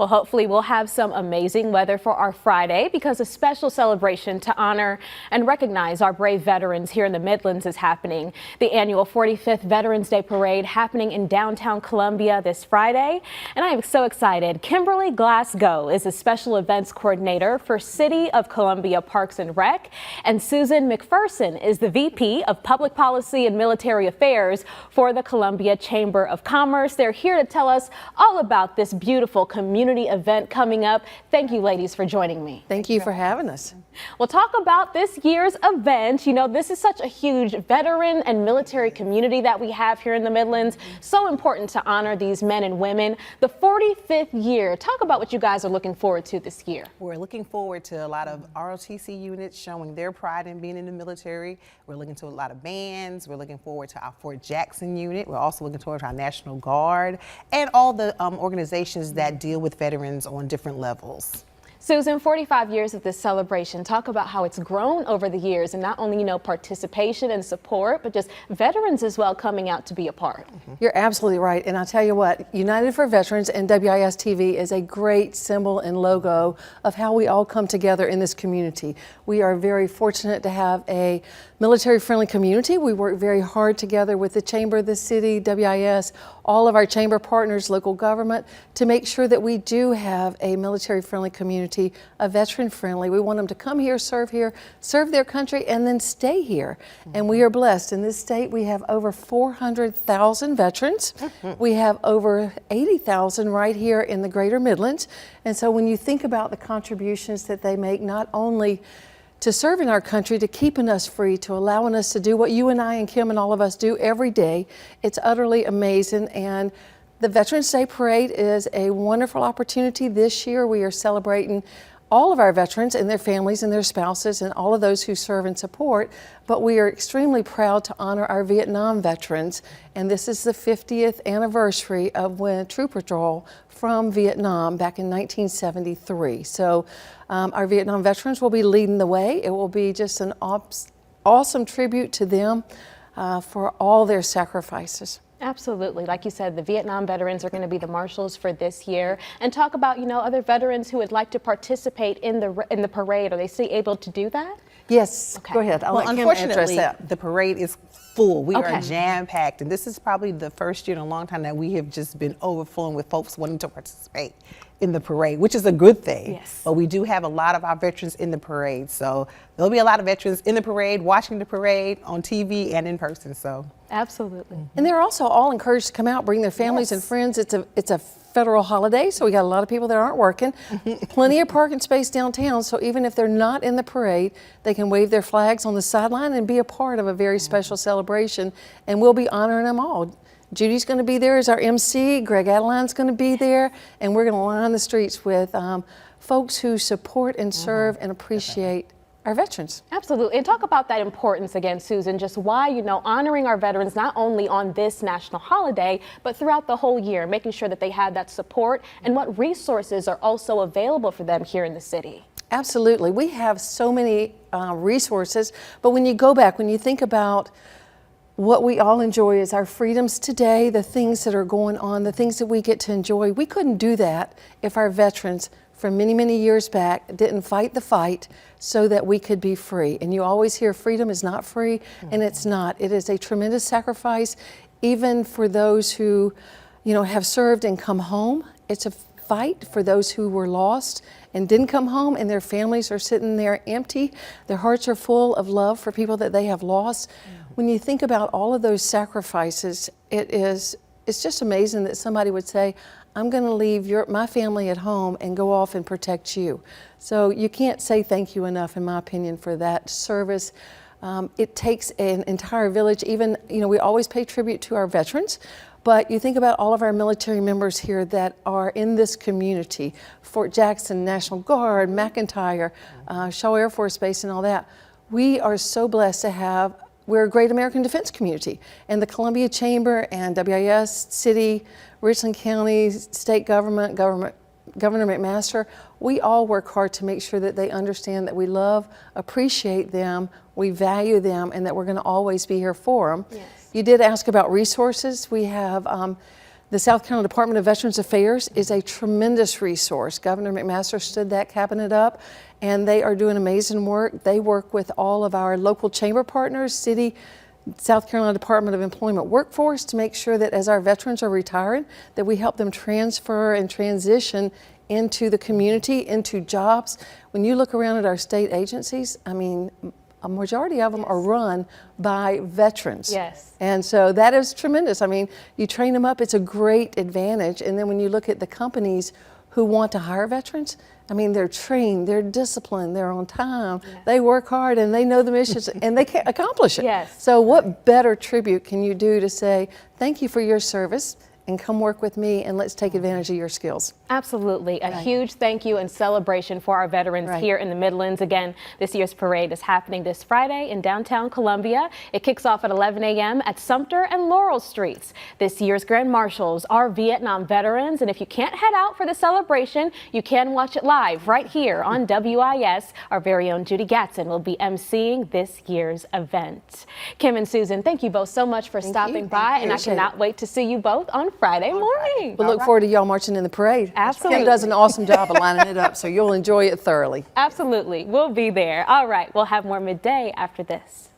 Well, hopefully we'll have some amazing weather for our Friday because a special celebration to honor and recognize our brave veterans here in the Midlands is happening. The annual 45th Veterans Day Parade happening in downtown Columbia this Friday. And I am so excited. Kimberly Glasgow is a special events coordinator for City of Columbia Parks and Rec. And Susan McPherson is the VP of Public Policy and Military Affairs for the Columbia Chamber of Commerce. They're here to tell us all about this beautiful community event coming up. Thank you, ladies, for joining me. Thank you for having us. We'll talk about this year's event. You know, this is such a huge veteran and military community that we have here in the Midlands. So important to honor these men and women. The 45th year. Talk about what you guys are looking forward to this year. We're looking forward to a lot of ROTC units showing their pride in being in the military. We're looking to a lot of bands. We're looking forward to our Fort Jackson unit. We're also looking forward to our National Guard and all the organizations that deal with veterans on different levels. Susan, 45 years of this celebration. Talk about how it's grown over the years, and not only, you know, participation and support, but just veterans as well coming out to be a part. You're absolutely right. And I'll tell you what, United for Veterans and WIS TV is a great symbol and logo of how we all come together in this community. We are very fortunate to have a military-friendly community. We work very hard together with the Chamber, the city, WIS, all of our chamber partners, local government, to make sure that we do have a military-friendly community, a veteran-friendly. We want them to come here, serve their country, and then stay here. And we are blessed. In this state, we have over 400,000 veterans. We have over 80,000 right here in the Greater Midlands. And so when you think about the contributions that they make, not only to serving our country, to keeping us free, to allowing us to do what you and I and Kim and all of us do every day. It's utterly amazing. And the Veterans Day Parade is a wonderful opportunity. This year we are celebrating all of our veterans and their families and their spouses and all of those who serve and support, but we are extremely proud to honor our Vietnam veterans, and this is the 50th anniversary of when Troop Patrol from Vietnam back in 1973. So our Vietnam veterans will be leading the way. It will be just an awesome tribute to them for all their sacrifices. Absolutely. Like you said, the Vietnam veterans are going to be the marshals for this year. And talk about, you know, other veterans who would like to participate in the parade. Are they still able to do that? Yes. Okay. Go ahead. I'll let Kim address Unfortunately, that. the parade is full. We Okay. are jam-packed, and this is probably the first year in a long time that we have just been overflowing with folks wanting to participate in the parade, which is a good thing. Yes. But we do have a lot of our veterans in the parade, so there'll be a lot of veterans in the parade, watching the parade on TV and in person. So Absolutely. And they're also all encouraged to come out, bring their families and friends. It's a federal holiday, so we got a lot of people that aren't working. Plenty of parking space downtown, so even if they're not in the parade, they can wave their flags on the sideline and be a part of a very special celebration, and we'll be honoring them all. Judy's going to be there as our MC, Greg Adeline's going to be there, and we're going to line the streets with folks who support and serve and appreciate our veterans. Absolutely. And talk about that importance again, Susan, just why, you know, honoring our veterans not only on this national holiday, but throughout the whole year, making sure that they have that support and what resources are also available for them here in the city. Absolutely. We have so many resources, but when you go back, when you think about what we all enjoy is our freedoms today, the things that are going on, the things that we get to enjoy. We couldn't do that if our veterans from many, many years back didn't fight the fight so that we could be free. And you always hear freedom is not free, and it's not. It is a tremendous sacrifice, even for those who, you know, have served and come home. It's a fight for those who were lost and didn't come home, and their families are sitting there empty. Their hearts are full of love for people that they have lost. When you think about all of those sacrifices, it's just amazing that somebody would say, I'm going to leave my family at home and go off and protect you. So you can't say thank you enough, in my opinion, for that service. It takes an entire village. Even, you know, we always pay tribute to our veterans, but you think about all of our military members here that are in this community, Fort Jackson, National Guard, McEntire, Shaw Air Force Base and all that. We are so blessed to have, we're a great American defense community, and the Columbia Chamber and WIS, City, Richland County, state government, Governor McMaster, we all work hard to make sure that they understand that we love, appreciate them, we value them, and that we're going to always be here for them. Yes. You did ask about resources. We have The South Carolina Department of Veterans Affairs is a tremendous resource. Governor McMaster stood that cabinet up, and they are doing amazing work. They work with all of our local chamber partners, city, South Carolina Department of Employment Workforce, to make sure that as our veterans are retiring, that we help them transfer and transition into the community, into jobs. When you look around at our state agencies, I mean, a majority of them are run by veterans. Yes. And so that is tremendous. I mean, you train them up, it's a great advantage. And then when you look at the companies who want to hire veterans, I mean, they're trained, they're disciplined, they're on time, they work hard, and they know the missions, and they can accomplish it. Yes. So what better tribute can you do to say, thank you for your service, and come work with me, and let's take advantage of your skills. Absolutely. A huge thank you and celebration for our veterans here in the Midlands. Again, this year's parade is happening this Friday in downtown Columbia. It kicks off at 11 a.m. at Sumter and Laurel Streets. This year's Grand Marshals are Vietnam veterans, and if you can't head out for the celebration, you can watch it live right here on WIS. Our very own Judy Gatson will be emceeing this year's event. Kim and Susan, thank you both so much for stopping by, and I cannot wait to see you both on Friday morning. We'll look forward to y'all marching in the parade. Absolutely. Kim does an awesome job of lining it up, so you'll enjoy it thoroughly. Absolutely. We'll be there. All right. We'll have more midday after this.